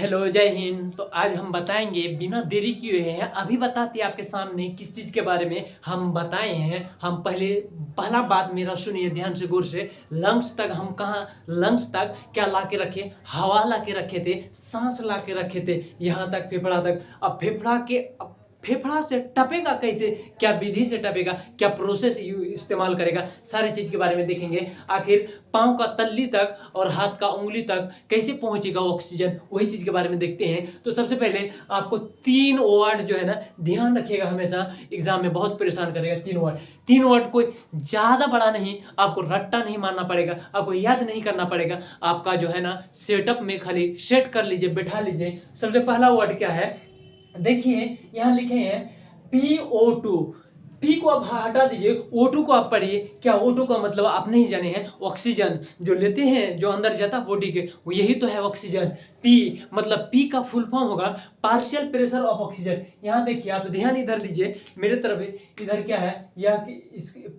Hello, जय हिंद। तो आज हम बताएंगे बिना देरी किए हैं, अभी बताते हैं आपके सामने किस चीज़ के बारे में हम बताए हैं। हम पहला बात मेरा सुनिए ध्यान से, गौर से। लंग्स तक हम कहाँ, लंग्स तक क्या ला के रखे? हवा ला के रखे थे, सांस ला के रखे थे, यहाँ तक फेफड़ा तक। अब फेफड़ा से टपेगा कैसे, क्या विधि से टपेगा, क्या प्रोसेस इस्तेमाल करेगा, सारी चीज के बारे में देखेंगे। आखिर पांव का तल्ली तक और हाथ का उंगली तक कैसे पहुंचेगा ऑक्सीजन, वही चीज के बारे में देखते हैं। तो सबसे पहले आपको 3 वर्ड जो है ना, ध्यान रखिएगा, हमेशा एग्जाम में बहुत परेशान करेगा। 3 वर्ड कोई ज्यादा बड़ा नहीं, आपको रट्टा नहीं मारना पड़ेगा, आपको याद नहीं करना पड़ेगा। आपका जो है ना सेटअप में खाली सेट कर लीजिए, बैठा लीजिए। सबसे पहला वर्ड क्या है, देखिए यहां लिखे हैं PO2। पी को आप हटा दीजिए, O2 को आप पढ़िए। क्या O2 का मतलब आप नहीं जाने हैं? ऑक्सीजन जो लेते हैं, जो अंदर जाता है बॉडी के, वो यही तो है ऑक्सीजन। पी मतलब पी का फुल फॉर्म होगा पार्शियल प्रेशर ऑफ ऑक्सीजन। यहाँ देखिए, आप ध्यान इधर दीजिए मेरे तरफ। इधर क्या है, यह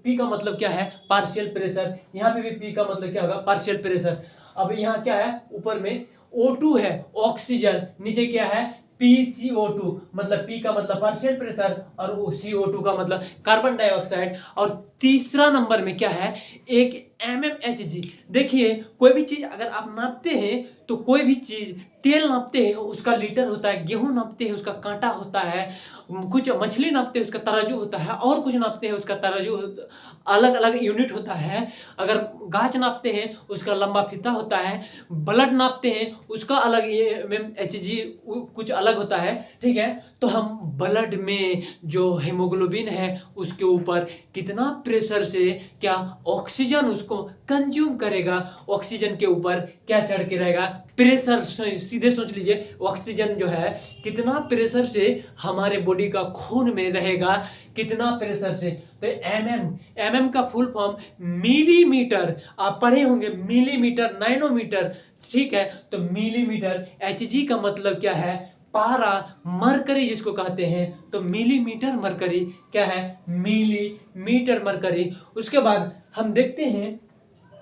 पी का मतलब क्या है? Partial pressure. यहाँ पे भी पी का मतलब क्या होगा? Partial pressure. अब यहाँ क्या है, ऊपर में O2 है ऑक्सीजन, नीचे क्या है? PCO2। मतलब पी का मतलब पार्शियल प्रेशर और CO2 का मतलब कार्बन डाइऑक्साइड। और तीसरा नंबर में क्या है? एक MMHG। देखिए, कोई भी चीज अगर आप नापते हैं तो कोई भी चीज, तेल नापते हैं उसका लीटर होता है, गेहूं नापते हैं उसका कांटा होता है, कुछ मछली नापते हैं उसका तराजू होता है, और कुछ नापते हैं उसका तराजू, अलग अलग यूनिट होता है। अगर गाछ नापते हैं उसका लंबा फीता होता है, ब्लड नापते हैं उसका अलग, MMHG कुछ अलग होता है। ठीक है, तो हम ब्लड में जो हेमोग्लोबिन है उसके ऊपर कितना प्रेशर से क्या ऑक्सीजन उसको कंज्यूम करेगा, ऑक्सीजन के ऊपर क्या चढ़ के रहेगा? प्रेशर। सीधे सोच लीजिए, ऑक्सीजन जो है कितना प्रेशर से हमारे बॉडी का खून में रहेगा, कितना प्रेशर से। तो एमएम का फुल फॉर्म मिलीमीटर, आप पढ़े होंगे मिलीमीटर, नैनोमीटर। ठीक है, तो मिलीमीटर। Hg का मतलब क्या है? पारा, मरकरी जिसको कहते हैं। तो मिलीमीटर मरकरी क्या है? Millimetre mercury. उसके बाद हम देखते हैं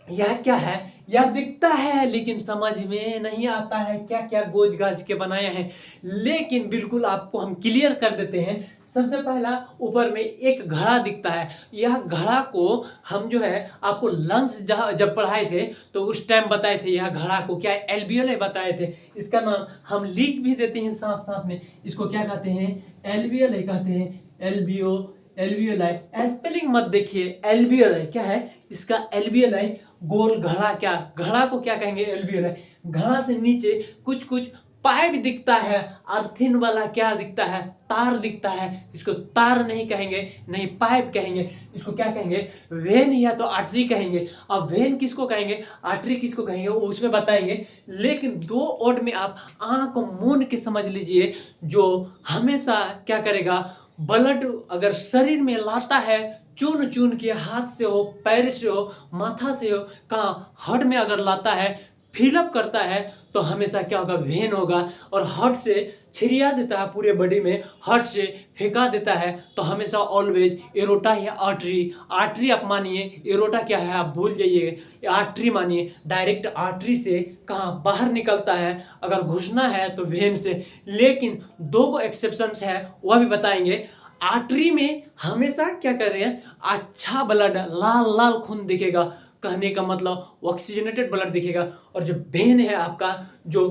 यह क्या है, यह दिखता है लेकिन समझ में नहीं आता है क्या क्या गोज गाज के बनाया है। लेकिन बिल्कुल आपको हम क्लियर कर देते हैं। सबसे पहला ऊपर में एक घड़ा दिखता है, यह घड़ा को हम जो है आपको लंग्स जब पढ़ाए थे तो उस टाइम बताए थे, यह घड़ा को क्या एल्वियोलाई बताए थे। इसका नाम हम लिख भी देते हैं साथ साथ में, इसको क्या कहते हैं? एल्वियोलाई कहते हैं। एल्वियोलाई स्पेलिंग मत देखिए, एल्वियोलाई क्या है इसका? एल्वियोलाई गोल घड़ा। क्या घड़ा को क्या कहेंगे? एल्वियोलाई। घड़ा से नीचे कुछ कुछ पाइप दिखता है, अर्थिन वाला क्या दिखता है? तार दिखता है। इसको तार नहीं कहेंगे, नहीं पाइप कहेंगे। इसको क्या कहेंगे? वेन या तो आर्टरी कहेंगे। अब वेन किसको कहेंगे, आर्टरी किसको कहेंगे, वो उसमें बताएंगे। लेकिन 2 वर्ड में आप आंख मूंद के समझ लीजिए, जो हमेशा क्या करेगा, ब्लड अगर शरीर में लाता है चुन चुन के, हाथ से हो, पैर से हो, माथा से हो, कहाँ हड में अगर लाता है, फिलअप करता है, तो हमेशा क्या होगा? वेन होगा। और हड से छिड़िया देता है पूरे बॉडी में, हड से फेंका देता है, तो हमेशा ऑलवेज एरोटा या आर्टरी। आर्टरी आप मानिए, एरोटा क्या है आप भूल जाइए, आर्टरी मानिए। डायरेक्ट आर्टरी से कहाँ बाहर निकलता है, अगर घुसना है तो वेन से। लेकिन 2 एक्सेप्शन है, वह भी बताएंगे। आर्टरी में हमेशा क्या कर रहे हैं? अच्छा ब्लड, लाल लाल खून दिखेगा, कहने का मतलब ऑक्सीजनेटेड ब्लड दिखेगा। और जो वेन है आपका, जो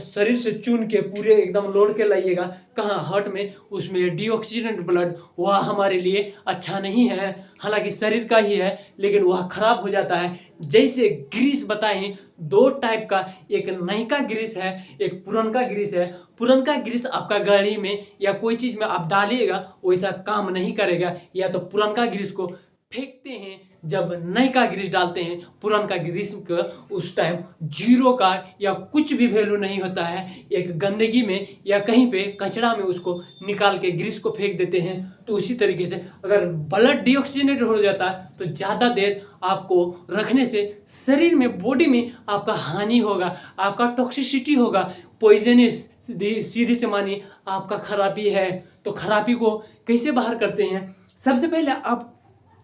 शरीर से चुन के पूरे एकदम लोड के लाइएगा कहाँ, हार्ट में, उसमें डीऑक्सीजनेटेड ब्लड, वह हमारे लिए अच्छा नहीं है। हालांकि शरीर का ही है, लेकिन वह खराब हो जाता है। जैसे ग्रीस बताएं 2 टाइप का, एक नयका ग्रीस है, एक पुरनका ग्रीस है। पुरनका ग्रीस आपका गाड़ी में या कोई चीज में आप डालिएगा वैसा काम नहीं करेगा, या तो पुरनका ग्रीस को फेंकते हैं, जब नयका ग्रीस डालते हैं। पुरनका ग्रीस का उस टाइम जीरो का या कुछ भी वैल्यू नहीं होता है, एक गंदगी में या कहीं पे कचरा में उसको निकाल के ग्रीस को फेंक देते हैं। तो उसी तरीके से अगर ब्लड डीऑक्सीजनेट हो जाता है तो ज़्यादा देर आपको रखने से शरीर में, बॉडी में आपका हानि होगा, आपका टॉक्सिसिटी होगा, पॉइजनस। सीधी से मानिए आपका खराबी है। तो खराबी को कैसे बाहर करते हैं? सबसे पहले आप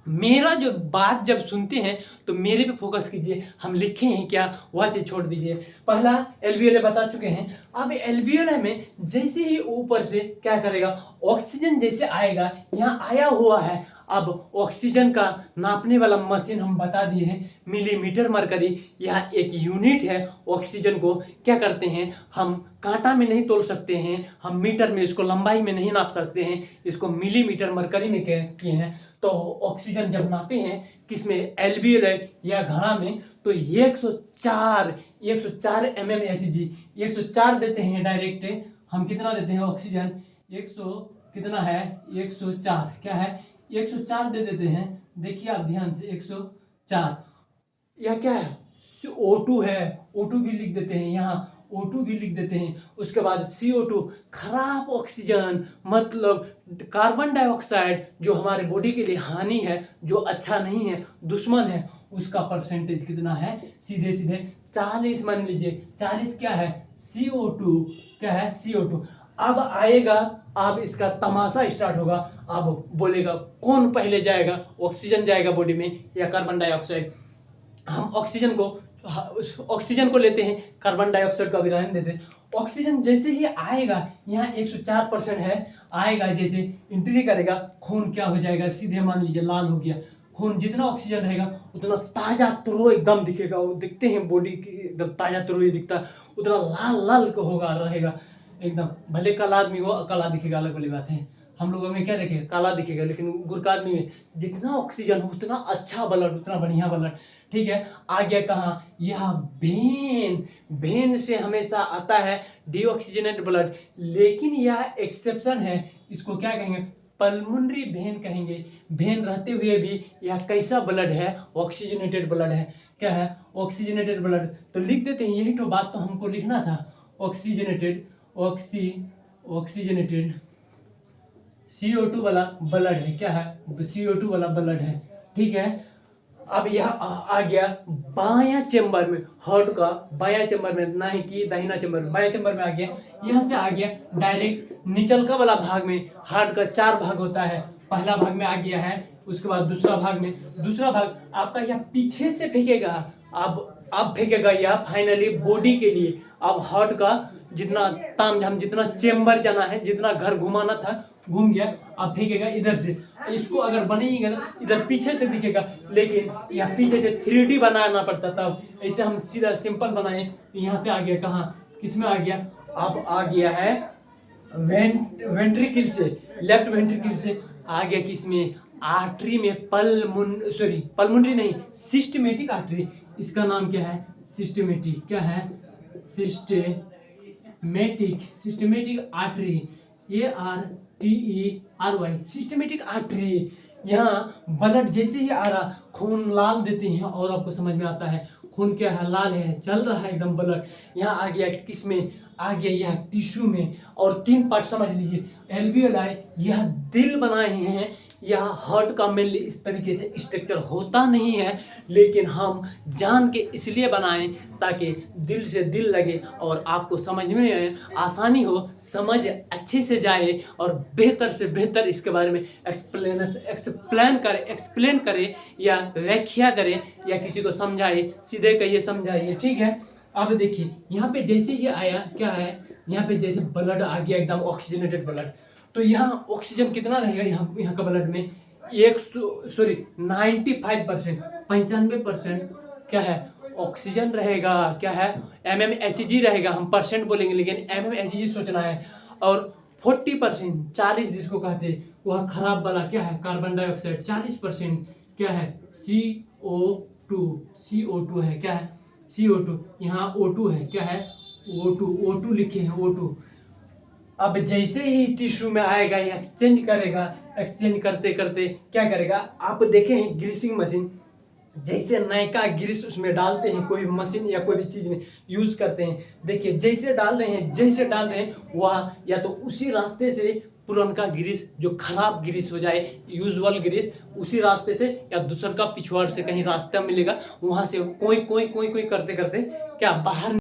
मेरा जो बात जब सुनते हैं तो मेरे पे फोकस कीजिए। हम लिखे हैं क्या वह चीज़ छोड़ दीजिए। पहला एलवीएलए बता चुके हैं। अब एलवीएलए में जैसे ही ऊपर से क्या करेगा, ऑक्सीजन जैसे आएगा, यहाँ आया हुआ है। अब ऑक्सीजन का नापने वाला मशीन हम बता दिए हैं, मिलीमीटर मरकरी। यह एक यूनिट है। ऑक्सीजन को क्या करते हैं, हम कांटा में नहीं तोल सकते हैं, हम मीटर में, इसको लंबाई में नहीं नाप सकते हैं, इसको मिलीमीटर मरकरी में किए हैं। तो ऑक्सीजन जब नापे हैं किसमें, एलवीएलए या घड़ा में, तो 104 mmHg 104 देते हैं डायरेक्ट। हम कितना देते हैं ऑक्सीजन, 100 कितना है, 104 क्या है, 104 दे देते हैं। देखिए आप ध्यान से, 104 यह क्या है, O2 है, O2 भी लिख देते हैं यहाँ, O2 भी लिख देते हैं। उसके बाद CO2 खराब ऑक्सीजन, मतलब कार्बन डाइऑक्साइड जो हमारे बॉडी के लिए हानि है, जो अच्छा नहीं है, दुश्मन है, उसका परसेंटेज कितना है, सीधे सीधे 40 मान लीजिए। 40 क्या है, CO2 क्या है, CO2। अब आएगा, अब इसका तमाशा स्टार्ट होगा। अब बोलेगा कौन पहले जाएगा, ऑक्सीजन जाएगा बॉडी में या कार्बन डाइऑक्साइड। हम ऑक्सीजन को लेते हैं, कार्बन डाइऑक्साइड को अभी रहने देते हैं। ऑक्सीजन जैसे ही आएगा, यहाँ 104% है, आएगा जैसे एंट्री करेगा, खून क्या हो जाएगा, सीधे मान लीजिए लाल हो गया। खून जितना ऑक्सीजन रहेगा उतना ताजा तरो एकदम दिखेगा। वो दिखते हैं बॉडी की एकदम ताजा तरो ही दिखता है, उतना लाल लाल को होगा रहेगा एकदम। भले काला आदमी हो, काला दिखेगा, अलग वाली बात है। हम लोगों में क्या दिखेगा, काला दिखेगा, लेकिन गुरका आदमी में जितना ऑक्सीजन हो उतना अच्छा ब्लड, उतना बढ़िया ब्लड। ठीक है, आ गया कहाँ, यह वेन से हमेशा आता है डीऑक्सीजनेट ब्लड। लेकिन यह एक्सेप्शन है, इसको क्या कहेंगे, पल्मोनरी वेन कहेंगे। वेन रहते हुए भी यह कैसा ब्लड है, ऑक्सीजनेटेड ब्लड है। क्या है, ऑक्सीजनेटेड ब्लड। तो लिख देते हैं, यही तो बात तो हमको लिखना था, ऑक्सीजनेटेड CO2 वाला ब्लड है। क्या है, CO2 वाला ब्लड है। ठीक है, अब यह आ गया बायां चेंबर में, हार्ट का बायां चेंबर में, ना ही कि दाहिना चेंबर में, बायां चेंबर में आ गया। यहाँ से आ गया डायरेक्ट निचलका वाला भाग में। हार्ट का 4 भाग होता है, पहला भाग में आ गया है, उसके बाद दूसरा भाग में। दूसरा भाग आपका यह पीछे से फेंकेगा, अब फेंकेगा यह फाइनली बॉडी के लिए। अब हार्ट का जितना तामझाम, जितना चेंबर जाना है, जितना घर घुमाना था, घूम गया। अब फेंकेगा इधर से, इसको अगर बनेगा इधर पीछे से दिखेगा, लेकिन यह पीछे से 3D बनाना पड़ता था। ऐसे हम सीधा सिंपल बनाए, यहाँ से आ गया कहाँ, किसमें आ गया, अब आ गया है वेंट्रिकल से, लेफ्ट वेंट्रिकल से आ गया किसमें, आर्टरी में, पल्मोनरी नहीं, सिस्टमेटिक आर्टरी। इसका नाम क्या है, सिस्टमेटिक। क्या है, systematic artery, ARTERY, systematic artery. यहाँ ब्लड जैसे ही आ रहा, खून लाल देते हैं, और आपको समझ में आता है खून क्या है, लाल है, चल रहा है एकदम ब्लड। यहाँ आ गया किसमें, आ गया यह टिश्यू में। और 3 पार्ट समझ लीजिए, एल्वियोलाई यह दिल बनाए हैं। यह हार्ट का मेनली इस तरीके से स्ट्रक्चर होता नहीं है, लेकिन हम जान के इसलिए बनाएं ताकि दिल से दिल लगे और आपको समझ में आसानी हो, समझ अच्छे से जाए, और बेहतर से बेहतर इसके बारे में एक्सप्लेन करे या व्याख्या करे, या किसी को समझाए, सीधे कहिए समझाइए। ठीक है, अब देखिए यहाँ पे जैसे ही आया, क्या है, यहाँ पे जैसे ब्लड आ गया एकदम ऑक्सीजनेटेड ब्लड, तो यहाँ ऑक्सीजन कितना रहेगा, यहाँ का ब्लड में 95%, 95% क्या है, ऑक्सीजन रहेगा। क्या है, mmHg रहेगा। हम परसेंट बोलेंगे लेकिन mmHg सोचना है। और 40%, 40 जिसको कहते हैं, वह खराब वाला क्या है, कार्बन डाइऑक्साइड। 40% क्या है, CO2 है। क्या है, CO2। यहाँ O2 है। क्या है, O2 लिखे हैं, O2। अब जैसे ही टिश्यू में आएगा, ये एक्सचेंज करेगा, एक्सचेंज करते करते क्या करेगा, आप देखे हैं ग्रीसिंग मशीन, जैसे नयका ग्रीस उसमें डालते हैं, कोई मशीन या कोई भी चीज़ में यूज़ करते हैं। देखिए जैसे डाल रहे हैं वह या तो उसी रास्ते से पुरनका ग्रीस, जो खराब ग्रीस हो जाए, यूजुअल ग्रीस, उसी रास्ते से, या दूसर का पिछवाड़ से कहीं रास्ता मिलेगा, वहाँ से कोई करते करते क्या बाहर